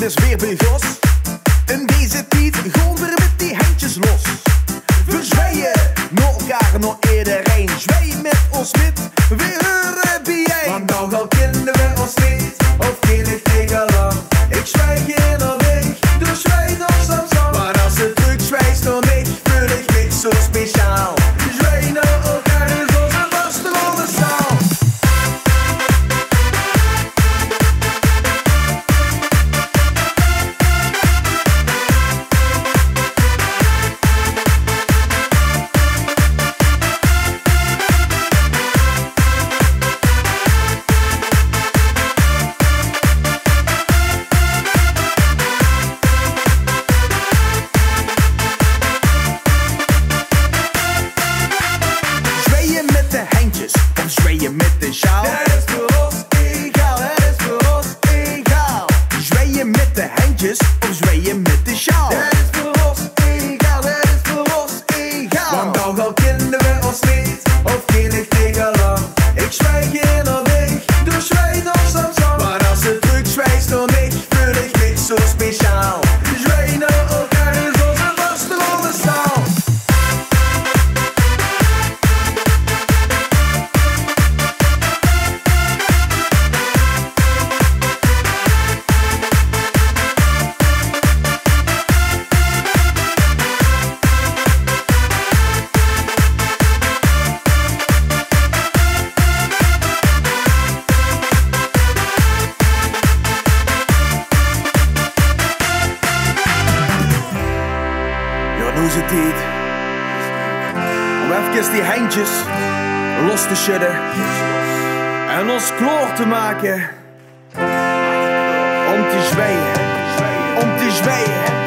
is weer bij Gos. In deze tijd gewoon weer met die handjes los. Verzweeën, naar elkaar, naar iedereen. Zwee met ons wit, we horen bij jij. Want nou al kinderen we ons niet, of geen ik tegen lang. Ik zwijg hier nog niet, dus zwijg nog soms aan. Maar als het druk zwijgt nog niet, voel ik niks zo speciaal. Zwijg naar elkaar is onze vaste onderstaal. Of zweeën met de sjaal. Het is voor ons egaal, het is voor ons egaal. Zweeën met de handjes of zweeën met de sjaal. Het is voor ons egaal, het is voor ons egaal. Want nou al kinderen we ons niet, of geen ik tegen lang. Ik zwijg hier nog niet, dus zwijg nog soms aan. Maar als het druk zwijgt nog niet, voel ik niks zo speciaal. Zwijg naar elkaar is onze vaste onderstaal. Nu is het tijd om even die handjes los te schudden en ons klaar te maken om te zweeën, om te zweeën.